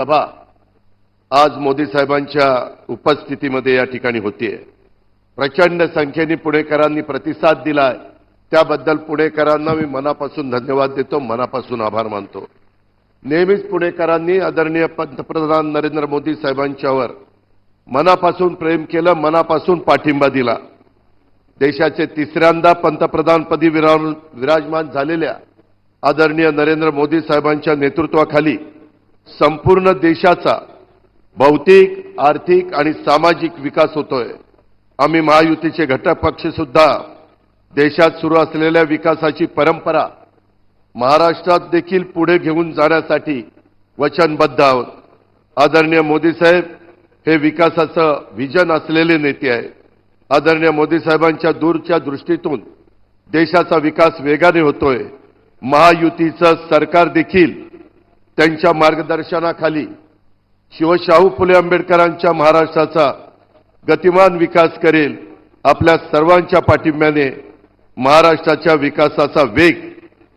सभा आज मोदी साहेबांच्या उपस्थितीमध्ये या ठिकाणी होतीये। प्रचंड संख्येने पुणेकरांनी प्रतिसाद दिलाय, त्याबद्दल पुणेकरांना मी मनापासून धन्यवाद देतो, मनापासून आभार मानतो। नेहमीच पुणेकरांनी आदरणीय पंतप्रधान नरेंद्र मोदी साहेबांच्यावर मनापासून प्रेम केलं, मनापासून पाठिंबा दिला। देशाचे तिसऱ्यांदा पंतप्रधानपदी विराजमान झालेल्या आदरणीय नरेंद्र मोदी साहेबांच्या नेतृत्वाखाली संपूर्ण देशाचा भौतिक, आर्थिक आणि सामाजिक विकास होतोय। आम्ही महायुतीचे घटक पक्ष सुद्धा देशात सुरू असलेल्या विकासाची परंपरा महाराष्ट्रात देखील पुढे घेऊन जाण्यासाठी वचनबद्ध आहोत। आदरणीय मोदी साहेब हे विकासाचं विजन असलेले नेते आहेत। आदरणीय मोदी साहेबांच्या दूरच्या दृष्टीतून देशाचा विकास वेगाने होतोय। महायुतीचं सरकार देखील त्यांच्या मार्गदर्शनाखाली शिवशाहू फुले आंबेडकरांच्या महाराष्ट्राचा गतिमान विकास करेल। आपल्या सर्वांच्या पाठिंब्याने महाराष्ट्राच्या विकासाचा वेग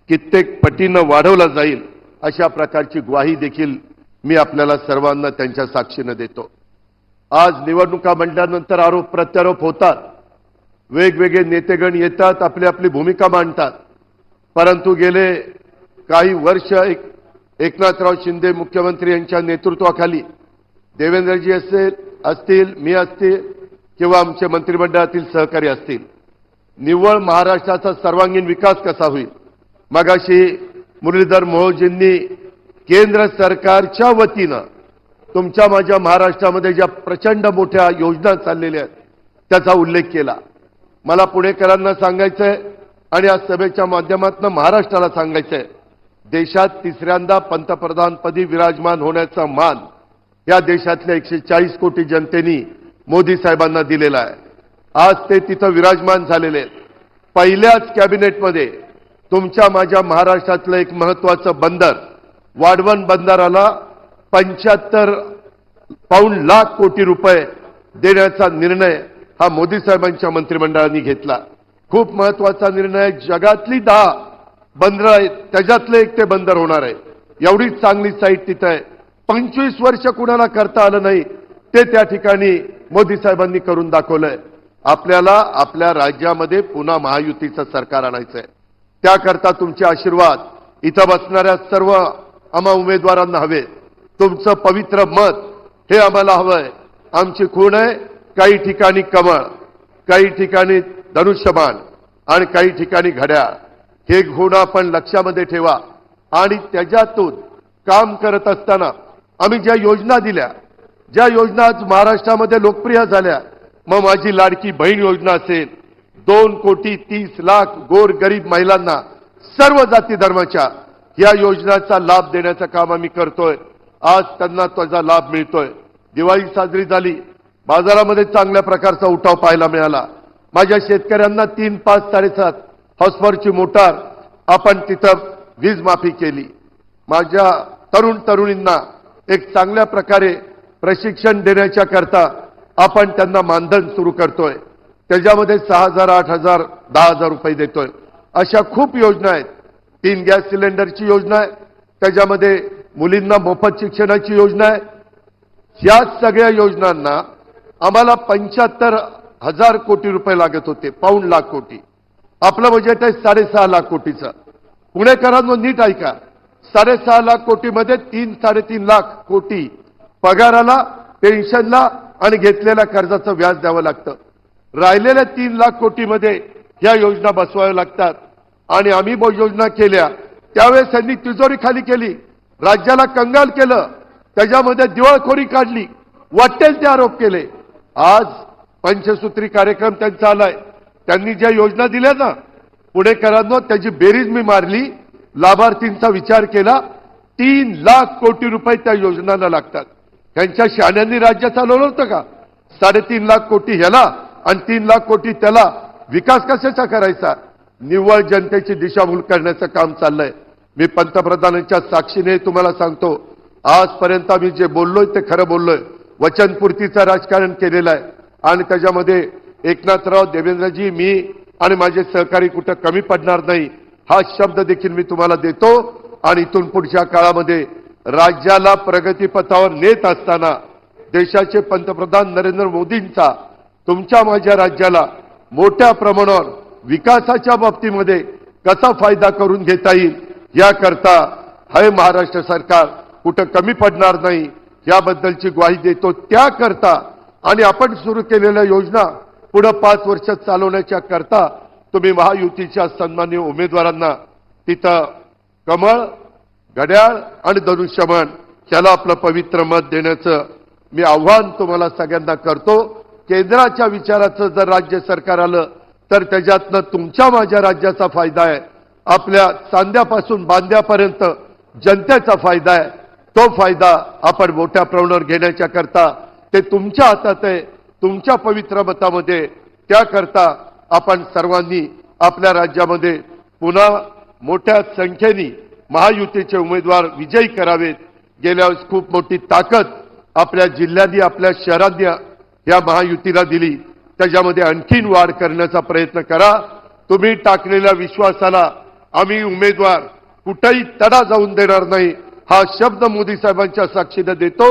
कित्येक पटीनं वाढवला जाईल, अशा प्रकारची ग्वाही देखील मी आपल्याला सर्वांना त्यांच्या साक्षीने देतो। आज निवडणुका म्हटल्यानंतर आरोप प्रत्यारोप होतात, वेगवेगळे नेतेगण येतात, आपली आपली भूमिका मांडतात, परंतु गेले काही वर्ष एकनाथराव शिंदे मुख्यमंत्री यांच्या नेतृत्वाखाली देवेंद्रजी असतील, मी असतील किंवा आमचे मंत्रिमंडळातील सहकारी असतील, निव्वळ महाराष्ट्राचा सर्वांगीण विकास कसा होईल। मगाशी मुरलीधर मोहोळजींनी केंद्र सरकारच्या वतीनं तुमच्या माझ्या महाराष्ट्रामध्ये ज्या प्रचंड मोठ्या योजना चाललेल्या आहेत त्याचा उल्लेख केला। मला पुणेकरांना सांगायचंय आणि या सभेच्या माध्यमातून महाराष्ट्राला सांगायचंय, देशात तिसऱ्यांदा पंतप्रधानपदी विराजमान होण्याचा मान या देशातल्या 140 कोटी जनतेने मोदी साहेबांना दिलेला आहे। आज ते तिथं विराजमान झालेले आहेत। पहिल्याच कॅबिनेटमध्ये तुमच्या माझ्या महाराष्ट्रातलं एक महत्त्वाचं बंदर वाढवण बंदराला 75 पाऊण लाख कोटी रुपये देण्याचा निर्णय हा मोदी साहेबांच्या मंत्रिमंडळाने घेतला। खूप महत्त्वाचा निर्णय। जगातली 10 बंदर आहेत, त्याच्यातलं एक ते बंदर होणार आहे। एवढी चांगली साईट तिथं आहे, 25 वर्ष कुणाला करता आलं नाही ते त्या ठिकाणी मोदी साहेबांनी करून दाखवलंय। आपल्याला आपल्या राज्यामध्ये पुन्हा महायुतीचं सरकार आणायचंय, त्याकरता तुमचे आशीर्वाद इथं बसणाऱ्या सर्व आम्हा उमेदवारांना हवे। तुमचं पवित्र मत हे आम्हाला हवंय। आमची खूण आहे, काही ठिकाणी कमळ, काही ठिकाणी धनुष्यबाण आणि काही ठिकाणी घड्याळ। हे गुण आपण लक्षामध्ये ठेवा आणि त्याच्यातून काम करत असताना आम्ही ज्या योजना दिल्या, ज्या योजना आज महाराष्ट्रामध्ये लोकप्रिय झाल्या, मग माझी लाडकी बहीण योजना असेल, 2,30,00,000 गोरगरीब महिलांना सर्व जाती धर्माच्या या योजनेचा लाभ देण्याचं काम आम्ही करतोय। आज त्यांना त्याचा लाभ मिळतोय। दिवाळी साजरी झाली, बाजारामध्ये चांगल्या प्रकारचा उठाव पाहायला मिळाला। माझ्या शेतकऱ्यांना 3, 5, 7.5 हॉर्सपॉवरची मोटार आपण तिथं वीज माफी केली। माझ्या तरुणींना एक चांगल्या प्रकारे प्रशिक्षण देण्याच्या करता आपण त्यांना मानधन सुरू करतोय, त्याच्यामध्ये 6,000, 8,000, 10,000 रुपये देतोय। अशा खूप योजना आहेत। 3 गॅस सिलेंडरची योजना आहे, त्याच्यामध्ये मुलींना मोफत शिक्षणाची योजना आहे। या सगळ्या योजनांना आम्हाला 75,000 कोटी रुपये लागत होते, पाऊण लाख कोटी। आपलं बजेट आहे 6.5 लाख कोटीचं। पुणेकरांनो नीट ऐका, 6.5 लाख कोटीमध्ये 3-3.5 लाख कोटी पगाराला, पेन्शनला आणि घेतलेल्या कर्जाचं व्याज द्यावं लागतं। राहिलेल्या 3 लाख कोटीमध्ये ह्या योजना बसवाव्या लागतात। आणि आम्ही योजना केल्या त्यावेळेस त्यांनी तिजोरी खाली केली, राज्याला कंगाल केलं, त्याच्यामध्ये दिवाळखोरी काढली, वाटेल ते आरोप केले। आज पंचसूत्री कार्यक्रम त्यांचा आलाय, त्यांनी ज्या योजना दिल्या ना पुणेकरांनो, त्याची बेरीज मी मारली, लाभार्थींचा विचार केला, 3 लाख कोटी रुपये त्या योजनांना लागतात। त्यांच्या शहाण्यांनी राज्य चालवलं होतं का? 3.5 लाख कोटी ह्याला आणि 3 लाख कोटी त्याला, विकास कशाचा करायचा? निव्वळ जनतेची दिशाभूल करण्याचं काम चाललंय। मी पंतप्रधानांच्या साक्षीने तुम्हाला सांगतो, आजपर्यंत मी जे बोललोय ते खरं बोललोय। वचनपूर्तीचं राजकारण केलेलं आहे आणि त्याच्यामध्ये एकनाथराव, देवेंद्रजी, मी आणि माझे सहकारी कुठं कमी पडणार नाही हा शब्द देखील मी तुम्हाला देतो। आणि इथून पुढच्या काळामध्ये राज्याला प्रगतीपथावर नेत असताना देशाचे पंतप्रधान नरेंद्र मोदींचा तुमच्या माझ्या राज्याला मोठ्या प्रमाणावर विकासाच्या बाबतीमध्ये कसा फायदा करून घेता येईल याकरता हे महाराष्ट्र सरकार कुठं कमी पडणार नाही याबद्दलची ग्वाही देतो। त्याकरता आणि आपण सुरू केलेल्या योजना पुढे 5 वर्षात चालवण्याच्या करता तुम्ही महायुतीच्या सन्माननीय उमेदवारांना तिथं कमळ, घड्याळ आणि धनुष्यबाण याला आपलं पवित्र मत देण्याचं मी आव्हान तुम्हाला सगळ्यांना करतो। केंद्राच्या विचाराचं जर राज्य सरकार आलं तर त्याच्यातनं तुमच्या माझ्या राज्याचा फायदा आहे, आपल्या सांध्यापासून बांध्यापर्यंत जनतेचा फायदा आहे। तो फायदा आपण मोठ्या प्रमाणावर घेण्याच्या करता ते तुमच्या हातात आहे, तुमच्या पवित्र मतामध्ये। त्याकरता आपण सर्वांनी आपल्या राज्यामध्ये पुन्हा मोठ्या संख्येने महायुतीचे उमेदवार विजयी करावेत। गेल्या वेळेस खूप मोठी ताकद आपल्या जिल्ह्यांनी आपल्या शहरांनी या महायुतीला दिली, त्याच्यामध्ये आणखीन वाढ करण्याचा प्रयत्न करा। तुम्ही टाकलेल्या विश्वासाला आम्ही उमेदवार कुठेही तडा जाऊन देणार नाही हा शब्द मोदी साहेबांच्या साक्षीने देतो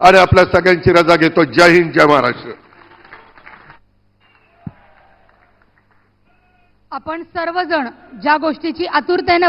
आणि आपल्या सगळ्यांची रजा घेतो। जय हिंद, जय महाराष्ट्र। आपण सर्वजण ज्या गोष्टीची आतुरतेने